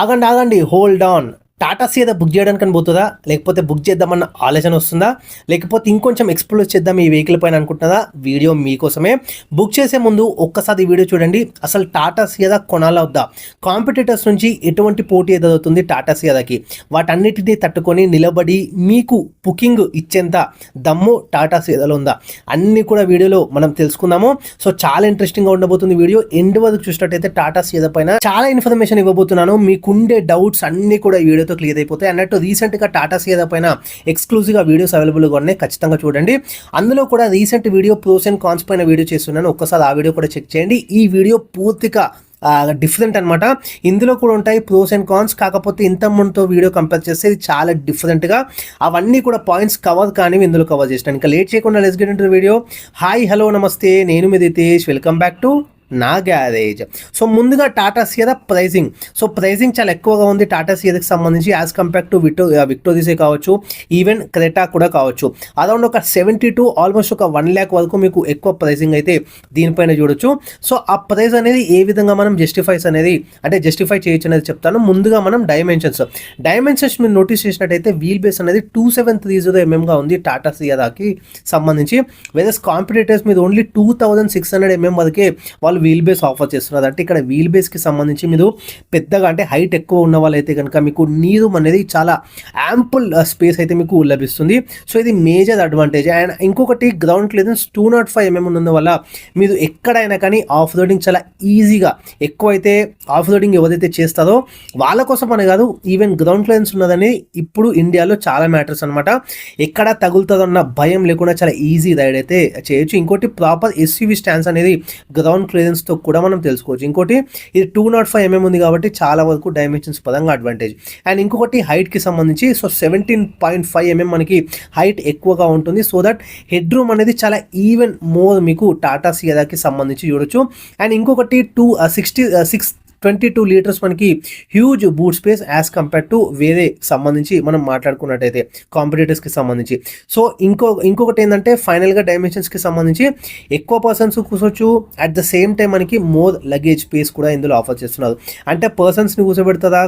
ఆగండి ఆగండి, hold on. Tata సియాదా book చేయడానికని పోతుందా, లేకపోతే బుక్ చేద్దామన్న ఆలోచన వస్తుందా, లేకపోతే ఇంకొంచెం ఎక్స్ప్లోర్ చేద్దాం ఈ వెహికల్ పైన అనుకుంటున్నదా? వీడియో మీకోసమే. బుక్ చేసే ముందు ఒక్కసారి ఈ వీడియో చూడండి. అసలు టాటా సియాదా కొనాలా వద్దా, కాంపిటీటర్స్ నుంచి ఎటువంటి పోటీ ఎదురవుతుంది టాటా సియాదాకి, వాటన్నిటిని తట్టుకొని నిలబడి మీకు బుకింగ్ ఇచ్చేంత దమ్ము టాటా సియాదాలో ఉందా, అన్నీ కూడా వీడియోలో మనం తెలుసుకుందాము. సో చాలా ఇంట్రెస్టింగ్గా ఉండబోతుంది వీడియో. ఎండ్ వరకు చూసినట్టయితే టాటా సియాదా పైన చాలా ఇన్ఫర్మేషన్ ఇవ్వబోతున్నాను. మీకుండే డౌట్స్ అన్నీ కూడా ఈ వీడియోతో క్లియర్ అయిపోతాయి అన్నట్టు. రీసెంట్గా టాటా సియాదా పైన ఎక్స్క్లూజివ్గా వీడియోస్ అవైలబుల్గా ఉన్నాయి, ఖచ్చితంగా చూడండి. అందులో కూడా recent video pros and cons పైన వీడియో చేస్తున్నాను, ఒక్కసారి ఆ వీడియో కూడా చెక్ చేయండి. ఈ వీడియో పూర్తిగా డిఫరెంట్ అనమాట. ఇందులో కూడా ఉంటాయి ప్రోస్ అండ్ కాన్స్, కాకపోతే ఇంత ముందుతో వీడియో కంపేర్ చేస్తే ఇది చాలా డిఫరెంట్గా అవన్నీ కూడా పాయింట్స్ కవర్ కానీ ఇందులో కవర్ చేసినాను. ఇంకా లేట్ చేయకుండా let's get into the video. Hi hello నమస్తే, నేను మీ దితేష్, వెల్కమ్ బ్యాక్ టు నా గ్యారేజ్. సో ముందుగా టాటా సియాదా ప్రైజింగ్. సో ప్రైజింగ్ చాలా ఎక్కువగా ఉంది టాటా సియాదాకి సంబంధించి యాజ్ కంపేర్ టు విక్టోరియసే కావచ్చు, ఈవెన్ క్రెటా కూడా కావచ్చు. అరౌండ్ ఒక 72 ఆల్మోస్ట్ ఒక 1 lakh వరకు మీకు ఎక్కువ ప్రైజింగ్ అయితే దీనిపైన చూడొచ్చు. సో ఆ ప్రైస్ అనేది ఏ విధంగా మనం జస్టిఫై చేయొచ్చు అనేది చెప్తాను. ముందుగా మనం డైమెన్షన్స్ మీరు నోటీస్ చేసినట్టయితే వీల్ బేస్ అనేది 2730 mm ఉంది టాటా సియాదాకి సంబంధించి. వేరే కాంపిటేటర్స్ మీద ఓన్లీ 2600 mm వరకే వాళ్ళు వీల్ బేస్ ఆఫర్ చేస్తున్నారు. అంటే ఇక్కడ వీల్ బేస్కి సంబంధించి మీరు పెద్దగా అంటే హైట్ ఎక్కువ ఉన్న వాళ్ళైతే కనుక మీకు నీరు అనేది చాలా యాంపుల్ స్పేస్ అయితే మీకు లభిస్తుంది. సో ఇది మేజర్ అడ్వాంటేజ్. అండ్ ఇంకొకటి గ్రౌండ్ క్లియరెన్స్ 205 mm ఉన్నందు వల్ల మీరు ఎక్కడైనా కానీ ఆఫ్ రోడింగ్ చాలా ఈజీగా, ఎక్కువైతే ఆఫ్ రోడింగ్ ఎవరైతే చేస్తారో వాళ్ళ కోసం అనే కాదు, ఈవెన్ గ్రౌండ్ క్లియరెన్స్ ఉన్నదని ఇప్పుడు ఇండియాలో చాలా మ్యాటర్స్ అనమాట. ఎక్కడ తగులుతుందన్న భయం లేకుండా చాలా ఈజీ రైడ్ అయితే చేయొచ్చు. ఇంకోటి ప్రాపర్ ఎస్యూవీ స్టాండ్స్ అనేది గ్రౌండ్ క్లియరెన్స్తో కూడా మనం తెలుసుకోవచ్చు. ఇంకోటి ఇది 205 mm ఉంది కాబట్టి చాలా వరకు డైమెన్షన్స్ పరంగా అడ్వాంటేజ్. అండ్ ఇంకొకటి హైట్కి సంబంధించి సో 17.5 mm మనకి హైట్ ఎక్కువగా ఉంటుంది. సో దట్ హెడ్ రూమ్ అనేది చాలా ఈవెన్ మోర్ మీకు టాటా సియాదాకి సంబంధించి చూడొచ్చు. అండ్ ఇంకొకటి 22 లీటర్స్ మనకి huge boot space as compare to వేరే సంబంధించి మనం మాట్లాడుకున్నట్టయితే కాంపిటేటర్స్కి సంబంధించి. సో ఇంకొకటి ఏంటంటే ఫైనల్గా డైమెన్షన్స్కి సంబంధించి ఎక్కువ పర్సన్స్ కూర్చోవచ్చు, అట్ ద సేమ్ టైం మనకి మోర్ లగేజ్ స్పేస్ కూడా ఇందులో ఆఫర్ చేస్తున్నారు. అంటే పర్సన్స్ని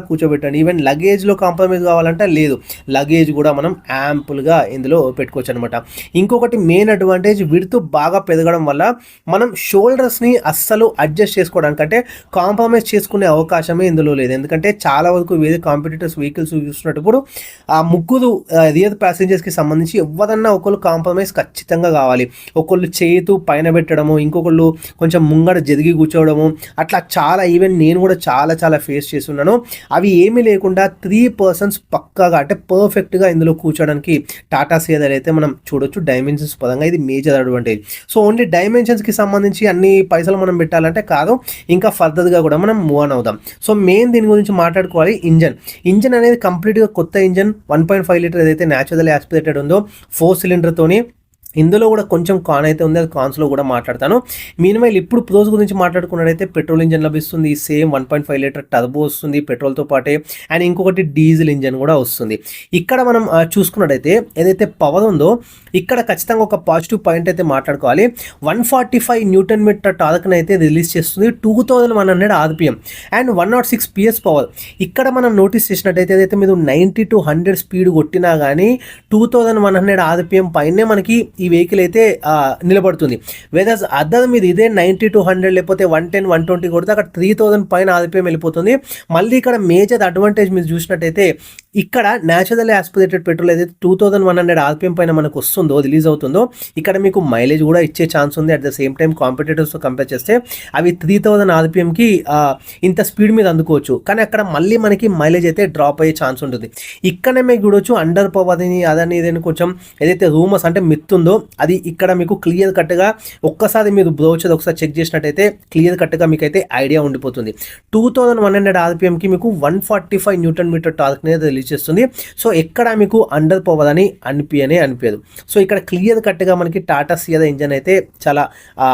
కూర్చోబెట్టండి, ఈవెన్ లగేజ్లో కాంప్రమైజ్ కావాలంటే లేదు, లగేజ్ కూడా మనం యాంపుల్గా ఇందులో పెట్టుకోవచ్చు అనమాట. ఇంకొకటి మెయిన్ అడ్వాంటేజ్, విడ్త్ బాగా పెరగడం వల్ల మనం షోల్డర్స్ని అస్సలు అడ్జస్ట్ చేసుకోవడానికి అంటే కాంప్రమైజ్ చేసుకునే అవకాశమే ఇందులో లేదు. ఎందుకంటే చాలా వరకు వేరే కాంపిటీటర్స్ వెహికల్స్ చూస్తున్నప్పుడు ఆ ముగ్గురు రియర్ ప్యాసింజర్స్కి సంబంధించి ఎవరన్నా ఒకళ్ళు కాంప్రమైజ్ ఖచ్చితంగా కావాలి. ఒకళ్ళు చేతు పైన పెట్టడము, ఇంకొకళ్ళు కొంచెం ముంగడ జరిగి కూర్చోవడము, అట్లా చాలా ఈవెన్ నేను కూడా చాలా ఫేస్ చేస్తున్నాను. అవి ఏమీ లేకుండా 3 persons పక్కాగా అంటే పర్ఫెక్ట్గా ఇందులో కూర్చోడానికి టాటా సియాదా అయితే మనం చూడొచ్చు. డైమెన్షన్స్ పరంగా ఇది మేజర్ అడ్వాంటేజ్. సో ఓన్లీ డైమెన్షన్స్కి సంబంధించి అన్ని పైసలు మనం పెట్టాలంటే కాదు, ఇంకా ఫర్దర్గా కూడా మనం మూవ్ ఆన్ అవుదాం. సో మెయిన్ దీని గురించి మాట్లాడుకోవాలి. ఇంజన్ అనేది కంప్లీట్గా కొత్త ఇంజన్ 1.5 లీటర్ ఏదైతే న్యాచురల్ యాస్పిరేటెడ్ ఉందో 4 cylinderతోని. ఇందులో కూడా కొంచెం కాన్ అయితే ఉంది, అది కాన్స్లో కూడా మాట్లాడతాను. మీన్వైల్ ఇప్పుడు ప్రోస్ గురించి మాట్లాడుకున్నట్టయితే పెట్రోల్ ఇంజన్ లభిస్తుంది, సేమ్ 1.5 లీటర్ టర్బో వస్తుంది పెట్రోల్తో పాటే. అండ్ ఇంకొకటి డీజిల్ ఇంజన్ కూడా వస్తుంది. ఇక్కడ మనం చూసుకున్నట్టయితే ఏదైతే పవర్ ఉందో ఇక్కడ ఖచ్చితంగా ఒక పాజిటివ్ పాయింట్ అయితే మాట్లాడుకోవాలి. 145 Nm టార్క్ని అయితే రిలీజ్ చేస్తుంది, 2100 RPM అండ్ 106 PS పవర్. ఇక్కడ మనం నోటీస్ చేసినట్టయితే ఏదైతే మీరు 90 to 100 స్పీడ్ కొట్టినా కానీ 2100 RPM పైనే మనకి ఈ వెహికల్ అయితే నిలబడుతుంది. వేదస్ అదర్ మీద ఇదే 90 to 100 లేకపోతే 110 120 కొడితే అక్కడ 3000 పైన RPM వెళ్ళిపోతుంది. మళ్ళీ ఇక్కడ మేజర్ అడ్వాంటేజ్ మీరు చూసినట్టయితే ఇక్కడ న్యాచురల్ యాస్పిరేటెడ్ పెట్రోల్ ఏదైతే 2100 RPM పైన మనకు వస్తుందో రిలీజ్ అవుతుందో ఇక్కడ మీకు మైలేజ్ కూడా ఇచ్చే ఛాన్స్ ఉంది. అట్ ద సేమ్ టైం కాంపిటేటర్స్తో కంపేర్ చేస్తే అవి 3000 RPMకి ఇంత స్పీడ్ మీద అందుకోవచ్చు, కానీ అక్కడ మళ్ళీ మనకి మైలేజ్ అయితే డ్రాప్ అయ్యే ఛాన్స్ ఉంటుంది. ఇక్కడనే మీకు చూడొచ్చు అండర్ పవర్ అని అదని ఇదని కొంచెం ఏదైతే రూమర్స్ అంటే మిత్ ఉందో అది ఇక్కడ మీకు క్లియర్ కట్గా ఒక్కసారి మీరు బ్రౌచర్ ఒకసారి చెక్ చేసినట్టయితే క్లియర్ కట్గా మీకైతే ఐడియా ఉండిపోతుంది. 2100 RPMకి మీకు 145 Nm టార్క్ అనేది రిలీజ్ ఇచ్చేస్తుంది. సో ఎక్కడ మీకు అండర్ పవర్ అని అనిపించదు. సో ఇక్కడ క్లియర్ కట్గా మనకి టాటా సియాదా ఇంజన్ అయితే చాలా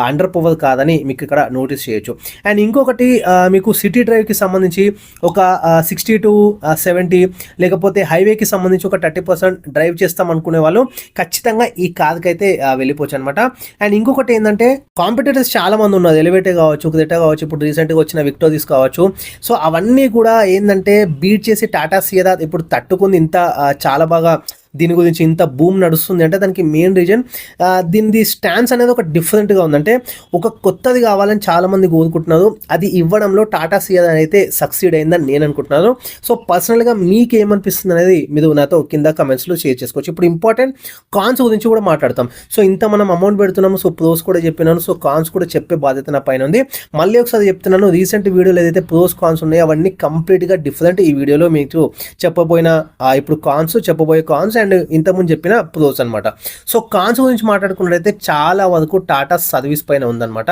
అండర్ పవర్ కాదని మీకు ఇక్కడ నోటీస్ చేయొచ్చు. అండ్ ఇంకొకటి మీకు సిటీ డ్రైవ్కి సంబంధించి ఒక 60 to 70 లేకపోతే హైవేకి సంబంధించి ఒక 30% డ్రైవ్ చేస్తాం అనుకునే వాళ్ళు ఖచ్చితంగా ఈ కార్కి అయితే వెళ్ళిపోవచ్చు అనమాట. అండ్ ఇంకొకటి ఏంటంటే కాంపిటేటర్స్ చాలా మంది ఉన్నారు, ఎలివేటర్ కావచ్చు, క్రెటా కావచ్చు, ఇప్పుడు రీసెంట్గా వచ్చిన విక్టోరియస్ కావచ్చు. సో అవన్నీ కూడా ఏంటంటే బీట్ చేసి టాటా సియాదా ఇప్పుడు తట్టుకుంది. ఇంత చాలా బాగా దీని గురించి ఇంత బూమ్ నడుస్తుంది అంటే దానికి మెయిన్ రీజన్ దీని స్టాన్స్ అనేది ఒక డిఫరెంట్గా ఉందంటే ఒక కొత్తది కావాలని చాలామంది కోరుకుంటున్నారు. అది ఇవ్వడంలో టాటా సియాదా అయితే సక్సీడ్ అయిందని నేను అనుకుంటున్నాను. సో పర్సనల్గా మీకు ఏమనిపిస్తుంది అనేది మీరు నాతో కింద కమెంట్స్లో షేర్ చేసుకోవచ్చు. ఇప్పుడు ఇంపార్టెంట్ కాన్స్ గురించి కూడా మాట్లాడతాం. సో ఇంత మనం అమౌంట్ పెడుతున్నాము, సో ప్రోస్ కూడా చెప్పినాను, సో కాన్స్ కూడా చెప్పే బాధ్యత నా పైన ఉంది. మళ్ళీ ఒకసారి చెప్తున్నాను, రీసెంట్ వీడియోలో ఏదైతే ప్రోస్ కాన్స్ ఉన్నాయో అవన్నీ కంప్లీట్గా డిఫరెంట్. ఈ వీడియోలో మీకు ఇప్పుడు చెప్పబోయే కాన్స్ అండ్ ఇంతకుముందు చెప్పిన ప్రోస్ అనమాట. సో కాన్స్ గురించి మాట్లాడుకున్నట్లయితే చాలా వరకు టాటా సర్వీస్ పైన ఉందన్నమాట.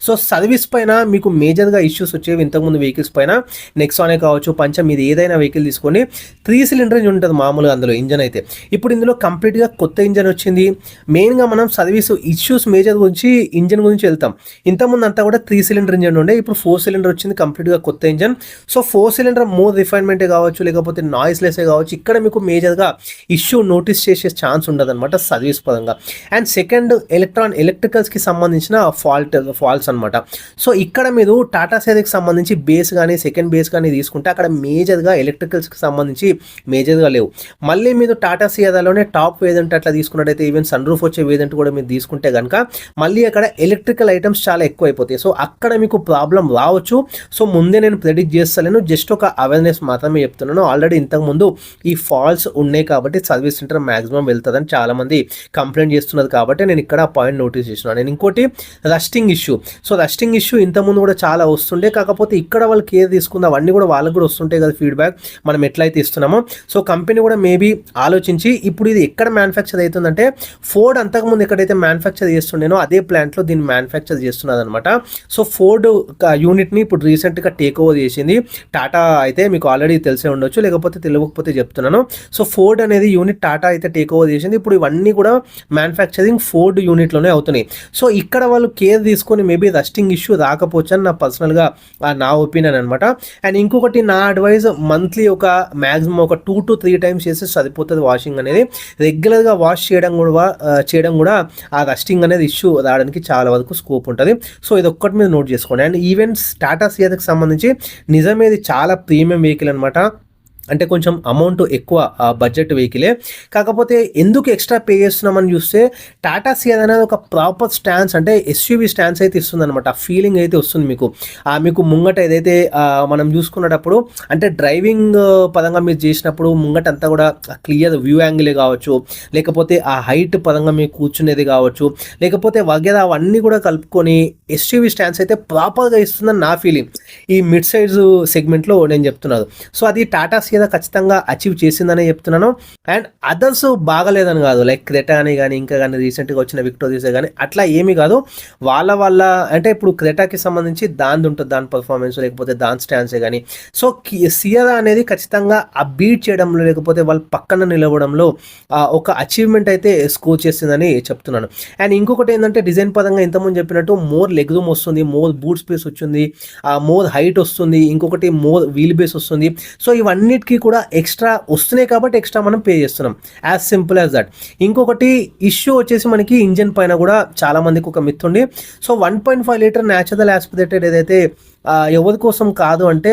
సో సర్వీస్ పైన మీకు మేజర్గా ఇష్యూస్ వచ్చేవి ఇంతకుముందు వెహికల్స్ పైన, నెక్సానే కావచ్చు, పంచం, ఇది ఏదైనా వెహికల్ తీసుకోండి 3 cylinder ఇంజన్ ఉంటుంది మామూలుగా అందులో ఇంజన్ అయితే. ఇప్పుడు ఇందులో కంప్లీట్గా కొత్త ఇంజన్ వచ్చింది. మెయిన్గా మనం సర్వీస్ ఇష్యూస్ మేజర్ గురించి ఇంజన్ గురించి వెళ్తాం. ఇంతకుముందు అంతా కూడా 3 cylinder ఇంజన్ ఉండే, ఇప్పుడు 4 cylinder వచ్చింది, కంప్లీట్గా కొత్త ఇంజన్. సో 4 cylinder మోర్ రిఫైన్మెంటే కావచ్చు, లేకపోతే నాయిస్లెస్సే కావచ్చు, ఇక్కడ మీకు మేజర్గా ఇష్యూ నోటీస్ చేసే ఛాన్స్ ఉండదు అనమాట సర్వీస్ పరంగా. అండ్ సెకండ్ ఎలక్ట్రికల్స్కి సంబంధించిన ఫాల్ట్స్ అనమాట. సో ఇక్కడ మీరు టాటా సియాదాకి సంబంధించి బేస్ కానీ సెకండ్ బేస్ కానీ తీసుకుంటే అక్కడ మేజర్గా ఎలక్ట్రికల్స్కి సంబంధించి మేజర్గా లేవు. మళ్ళీ మీరు టాటా సియాదాలోనే టాప్ వేరియంట్ అట్లా తీసుకున్నట్టయితే ఈవెన్ సన్ రూఫ్ వచ్చే వేరియంట్ కూడా మీరు తీసుకుంటే కనుక మళ్ళీ అక్కడ ఎలక్ట్రికల్ ఐటమ్స్ చాలా ఎక్కువ అయిపోతాయి. సో అక్కడ మీకు ప్రాబ్లం రావచ్చు. సో ముందే నేను ప్రెడిక్ట్ చేస్తలేను, జస్ట్ ఒక అవేర్నెస్ మాత్రమే చెప్తున్నాను. ఆల్రెడీ ఇంతకుముందు ఈ ఫాల్ట్స్ ఉన్నాయి కాబట్టి సర్వీస్ సెంటర్ మ్యాక్సిమం వెళ్తుందని చాలామంది కంప్లైంట్ చేస్తున్నారు కాబట్టి నేను ఇక్కడ పాయింట్ నోటీస్ చేస్తున్నాను. నేను ఇంకోటి rusting issue. So rusting issue ఇంతకుముందు కూడా చాలా వస్తుండే, కాకపోతే ఇక్కడ వాళ్ళు కేర్ తీసుకుంది అవన్నీ కూడా వాళ్ళకి కూడా వస్తుంటాయి కదా ఫీడ్బ్యాక్ మనం ఎట్లయితే ఇస్తున్నామో. సో కంపెనీ కూడా మేబీ ఆలోచించి ఇప్పుడు ఇది ఎక్కడ మ్యానుఫ్యాక్చర్ అవుతుందంటే ఫోర్డ్ అంతకుముందు ఎక్కడైతే మ్యానుఫ్యాక్చర్ చేస్తుండేనో అదే ప్లాంట్లో దీన్ని మ్యానుఫ్యాక్చర్ చేస్తున్నది అనమాట. సో ఫోర్డ్ యూనిట్ని ఇప్పుడు రీసెంట్గా టేక్ ఓవర్ చేసింది టాటా. అయితే మీకు ఆల్రెడీ తెలిసే ఉండొచ్చు, లేకపోతే తెలియకపోతే చెప్తున్నాను. సో ఫోర్డ్ అనేది యూనిట్ టాటా అయితే టేక్ ఓవర్ చేసింది. ఇప్పుడు ఇవన్నీ కూడా మ్యానుఫ్యాక్చరింగ్ ఫోర్డ్ యూనిట్లోనే అవుతున్నాయి. సో ఇక్కడ వాళ్ళు కేర్ తీసుకొని మేబీ రస్టింగ్ ఇష్యూ రాకపోవచ్చు అని నా పర్సనల్గా నా ఒపీనియన్ అనమాట. అండ్ ఇంకొకటి నా అడ్వైజ్, మంత్లీ ఒక మ్యాక్సిమం ఒక 2 to 3 times చేస్తే సరిపోతుంది వాషింగ్ అనేది. రెగ్యులర్గా వాష్ చేయడం కూడా ఆ రస్టింగ్ అనేది ఇష్యూ రావడానికి చాలా వరకు స్కోప్ ఉంటుంది. సో ఇది ఒక్కటి మీద నోట్ చేసుకోండి. అండ్ ఈవెంట్స్ టాటా సియాదాకి సంబంధించి నిజమే ఇది చాలా ప్రీమియం వెహికల్ అనమాట. అంటే కొంచెం అమౌంట్ ఎక్కువ బడ్జెట్ వెహికలే, కాకపోతే ఎందుకు ఎక్స్ట్రా పే చేస్తున్నామని చూస్తే టాటా సియాదా అనేది ఒక ప్రాపర్ స్టాన్స్, అంటే ఎస్యూవీ స్టాన్స్ అయితే ఇస్తుంది అనమాట. ఆ ఫీలింగ్ అయితే వస్తుంది మీకు ముంగట ఏదైతే మనం చూసుకున్నప్పుడు అంటే డ్రైవింగ్ పరంగా మీరు చేసినప్పుడు ముంగట అంతా కూడా క్లియర్ వ్యూ యాంగిలే కావచ్చు, లేకపోతే ఆ హైట్ పరంగా మీరు కూర్చునేది కావచ్చు, లేకపోతే వగేరా అవన్నీ కూడా కలుపుకొని ఎస్యూవీ స్టాన్స్ అయితే ప్రాపర్గా ఇస్తుందని నా ఫీలింగ్ ఈ మిడ్ సైజ్ సెగ్మెంట్లో నేను చెప్తున్నాను. సో అది టాటా సియాదా ఖచ్చితంగా అచీవ్ చేసిందనే చెప్తున్నాను. అండ్ అదర్స్ బాగలేదని కాదు, లైక్ క్రెటా అని కానీ ఇంకా కానీ రీసెంట్గా వచ్చిన విక్టోరియస్ కానీ అట్లా ఏమీ కాదు. వాళ్ళ అంటే ఇప్పుడు క్రెటాకి సంబంధించి దాని ఉంటుంది, దాని పర్ఫార్మెన్స్ లేకపోతే దాని స్టాన్సే కానీ. సో సియాదా అనేది ఖచ్చితంగా ఆ బీట్ చేయడంలో లేకపోతే వాళ్ళ పక్కన నిలవడంలో ఒక అచీవ్మెంట్ అయితే స్కోర్ చేసిందని చెప్తున్నాను. అండ్ ఇంకొకటి ఏంటంటే డిజైన్ పరంగా ఇంతకుముందు చెప్పినట్టు మోర్ లెగ్ రూమ్ వస్తుంది, మోర్ బూట్ స్పేస్ వచ్చింది, మోర్ హైట్ వస్తుంది, ఇంకొకటి మోర్ వీల్ బేస్ వస్తుంది. సో ఇవన్నీ కూడా ఎక్స్ట్రా వస్తున్నాయి కాబట్టి ఎక్స్ట్రా మనం పే చేస్తున్నాం, యాజ్ సింపుల్ యాజ్ దట్. ఇంకొకటి ఇష్యూ వచ్చేసి మనకి ఇంజన్ పైన కూడా చాలా మందికి ఒక మిత్ ఉంది. సో 1.5 లీటర్ న్యాచురల్ యాస్పిరేటెడ్ ఏదైతే ఎవరి కోసం కాదు అంటే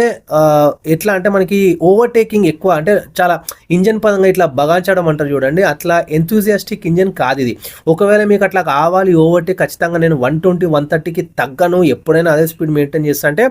ఎట్లా అంటే మనకి ఓవర్టేకింగ్ ఎక్కువ, అంటే చాలా ఇంజన్ పరంగా ఇట్లా బగాచడం అంటారు చూడండి, అట్లా ఎంతూజియాస్టిక్ ఇంజన్ కాదు ఇది. ఒకవేళ మీకు అట్లా కావాలి ఓవర్టేక్, ఖచ్చితంగా నేను 120-130కి తగ్గను, ఎప్పుడైనా అదే స్పీడ్ మెయింటైన్ చేస్తా అంటే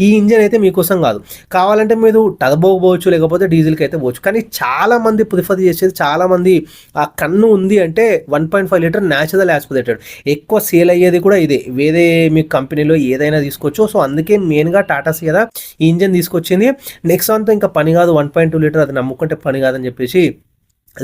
ఈ ఇంజన్ అయితే మీకోసం కాదు. కావాలంటే మీరు టర్బో పోవచ్చు, లేకపోతే డీజిల్కి అయితే పోవచ్చు. కానీ చాలామంది ప్రిఫర్ చేసేది, చాలామంది ఆ కన్ను ఉంది అంటే 1.5 లీటర్ న్యాచురల్ యాస్పిరేటెడ్ ఎక్కువ సేల్ అయ్యేది కూడా ఇదే. వేరే మీ కంపెనీలో ఏదైనా తీసుకోవచ్చు. సో అందుకే మెయిన్గా టాటా సియాదా ఈ ఇంజన్ తీసుకొచ్చింది. నెక్సాన్తో ఇంకా పని కాదు, 1.2 లీటర్ అది నమ్ముకుంటే పని కాదని చెప్పేసి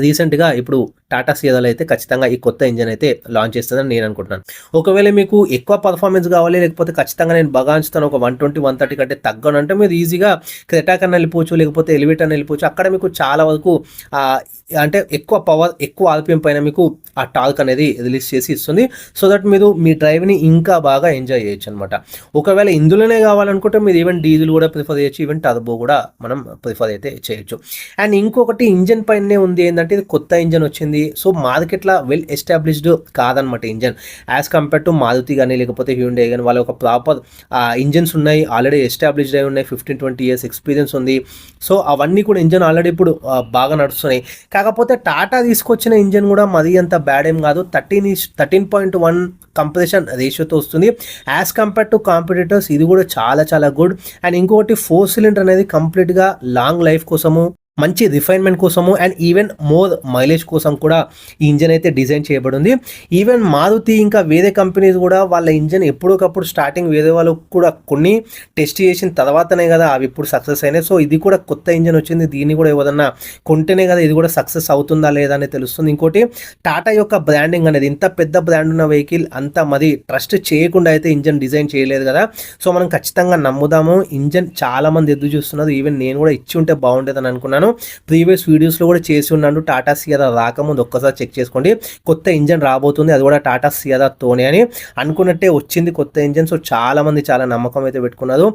రీసెంట్‌గా ఇప్పుడు టాటా సియాలో అయితే ఖచ్చితంగా ఈ కొత్త ఇంజిన్ అయితే లాంచ్ చేస్తదని నేను అనుకుంటున్నాను. ఒకవేళ మీకు ఎక్కువ పర్ఫార్మెన్స్ కావాలి, లేకపోతే ఖచ్చితంగా నేను బగాంచుతాను ఒక 120, 130 కంటే తగ్గనంటే మీరు ఈజీగా క్రెటా కన్నా వెళ్ళిపోవచ్చు, లేకపోతే ఎలివేట్ అని వెళ్ళిపోవచ్చు. అక్కడ మీకు చాలా వరకు అంటే ఎక్కువ పవర్, ఎక్కువ ఆర్‌పిఎం పైన మీకు ఆ టార్క్ అనేది రిలీజ్ చేసి ఇస్తుంది. సో దట్ మీరు మీ డ్రైవ్‌ని ఇంకా బాగా ఎంజాయ్ చేయొచ్చనమాట. ఒకవేళ ఇందులోనే కావాలనుకుంటే మీరు ఈవెన్ డీజిల్ కూడా ప్రిఫర్ చేయొచ్చు. ఈవెన్ టర్బో కూడా మనం ప్రిఫర్ అయితే చేయొచ్చు. అండ్ ఇంకొకటి ఇంజిన్ పైనే ఉంది ఏంటంటే ఇది కొత్త ఇంజిన్ వచ్చింది. సో మార్కెట్లో వెల్ ఎస్టాబ్లిష్డ్ కాదనమాట engine. As compare to Maruti కానీ లేకపోతే హ్యూండై కానీ వాళ్ళ ఒక ప్రాపర్ ఇంజిన్స్ ఉన్నాయి, ఆల్రెడీ ఎస్టాబ్లిష్డ్ అయి ఉన్నాయి, 15-20 ఇయర్స్ ఎక్స్పీరియన్స్ ఉంది. సో అవన్నీ కూడా ఇంజిన్ ఆల్రెడీ ఇప్పుడు బాగా నడుస్తున్నాయి. కాకపోతే టాటా తీసుకొచ్చిన ఇంజిన్ కూడా మరీ అంత బ్యాడ్ ఏం కాదు. 13.1 కంప్రెషన్ రేషియోతో వస్తుంది. యాజ్ కంపేర్ టు కాంపిటీటర్స్ ఇది కూడా చాలా చాలా గుడ్. అండ్ ఇంకొకటి 4 సిలిండర్ అనేది కంప్లీట్గా లాంగ్ లైఫ్ కోసము, మంచి రిఫైన్మెంట్ కోసము అండ్ ఈవెన్ మోర్ మైలేజ్ కోసం కూడా ఈ ఇంజన్ అయితే డిజైన్ చేయబడింది. ఈవెన్ మారుతి ఇంకా వేరే కంపెనీస్ కూడా వాళ్ళ ఇంజన్ ఎప్పుడొకప్పుడు స్టార్టింగ్ వేరే వాళ్ళు కూడా కొన్ని టెస్ట్ చేసిన తర్వాతనే కదా అవి ఇప్పుడు సక్సెస్ అయినాయి. సో ఇది కూడా కొత్త ఇంజన్ వచ్చింది, దీన్ని కూడా ఏదన్నా కొంటేనే కదా ఇది కూడా సక్సెస్ అవుతుందా లేదా అనేది తెలుస్తుంది. ఇంకోటి టాటా యొక్క బ్రాండింగ్ అనేది, ఇంత పెద్ద బ్రాండ్ ఉన్న వెహికల్ అంత మరి ట్రస్ట్ చేయకుండా అయితే ఇంజన్ డిజైన్ చేయలేదు కదా. సో మనం ఖచ్చితంగా నమ్ముదాము. ఇంజన్ చాలా మంది ఎదురు చూస్తున్నారు, ఈవెన్ నేను కూడా ఇచ్చి ఉంటే బాగుండేదని అనుకున్నాను. ప్రీవియస్ వీడియోస్లో కూడా చేసి ఉన్నాను. టాటా సియారా రాకముందు ఒక్కసారి చెక్ చేసుకోండి, కొత్త ఇంజన్ రాబోతుంది, అది కూడా టాటా సియారాతోనే అని అనుకున్నట్టే వచ్చింది కొత్త ఇంజన్. సో చాలా మంది చాలా నమ్మకం అయితే పెట్టుకున్నారు.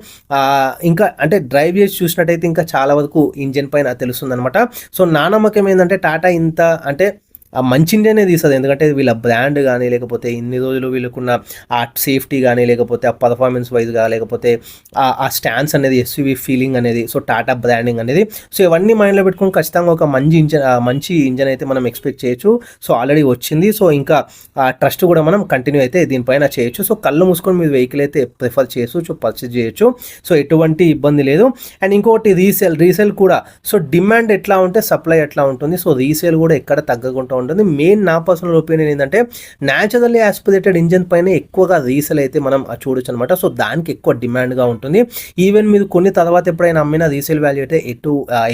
ఇంకా అంటే డ్రైవ్ చేసి చూసినట్టయితే ఇంకా చాలా వరకు ఇంజన్ పైన తెలుస్తుంది అనమాట. సో నా నమ్మకం ఏంటంటే టాటా ఇంత అంటే మంచి ఇండియానే తీస్తుంది, ఎందుకంటే వీళ్ళ బ్రాండ్ కానీ లేకపోతే ఇన్ని రోజులు వీళ్ళకున్న ఆ సేఫ్టీ కానీ లేకపోతే ఆ పర్ఫార్మెన్స్ వైజ్గా లేకపోతే ఆ స్టాన్స్ అనేది ఎస్యూవీ ఫీలింగ్ అనేది, సో టాటా బ్రాండింగ్ అనేది, సో ఇవన్నీ మైండ్లో పెట్టుకుని ఖచ్చితంగా ఒక మంచి ఇంజన్ అయితే మనం ఎక్స్పెక్ట్ చేయొచ్చు. సో ఆల్రెడీ వచ్చింది, సో ఇంకా ట్రస్ట్ కూడా మనం కంటిన్యూ అయితే దీనిపైన చేయొచ్చు. సో కళ్ళు మూసుకొని మీరు వెహికల్ అయితే ప్రిఫర్ చేయొచ్చు, సో పర్చేజ్ చేయొచ్చు. సో ఎటువంటి ఇబ్బంది లేదు. అండ్ ఇంకోటి రీసేల్ కూడా, సో డిమాండ్ ఎట్లా ఉంటే సప్లై ఎట్లా ఉంటుంది. సో రీసేల్ కూడా ఎక్కడ తగ్గకుండా ఉంటుంది. మెయిన్ నా పర్సనల్ ఒపీనియన్ ఏంటంటే న్యాచురల్లీ ఆస్పిరేటెడ్ ఇంజన్ పైన ఎక్కువగా రీసేల్ అయితే మనం చూడొచ్చు అనమాట. సో దానికి ఎక్కువ డిమాండ్గా ఉంటుంది. ఈవెన్ మీరు కొన్ని తర్వాత ఎప్పుడైనా అమ్మిన రీసేల్ వాల్యూ అయితే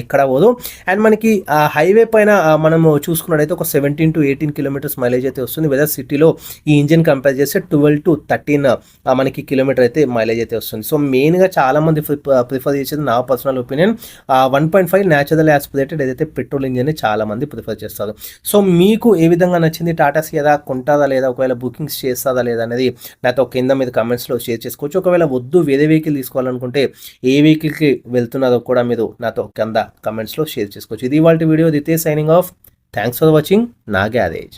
ఎక్కడ పోదు. అండ్ మనకి హైవే పైన మనము చూసుకున్నట్టయితే ఒక 17-18 కిలోమీటర్స్ మైలేజ్ అయితే వస్తుంది. వెదర్ సిటీలో ఈ ఇంజన్ కంపేర్ చేస్తే 12-13 మనకి కిలోమీటర్ అయితే మైలేజ్ అయితే వస్తుంది. సో మెయిన్గా చాలా మంది ప్రిఫర్ చేసేది నా పర్సనల్ ఒపీనియన్ 1.5 న్యాచురల్ ఆస్పిరేటెడ్ ఏదైతే పెట్రోల్ ఇంజన్ చాలా మంది ప్రిఫర్ చేస్తారు. సో మీకు ఏ విధంగా నచ్చింది టాటా సియారా, కొంటారా లేదా, ఒకవేళ బుకింగ్స్ చేస్తారా లేదా అనేది నాతో కింద మీద కమెంట్స్లో షేర్ చేసుకోవచ్చు. ఒకవేళ వద్దు వేరే వెహికల్ తీసుకోవాలనుకుంటే ఏ వెహికల్కి వెళ్తున్నారో కూడా మీరు నాతో కింద కమెంట్స్లో షేర్ చేసుకోవచ్చు. ఇది ఇవాల్టి వీడియో. దితే signing off. Thanks for watching నా గ్యారేజ్.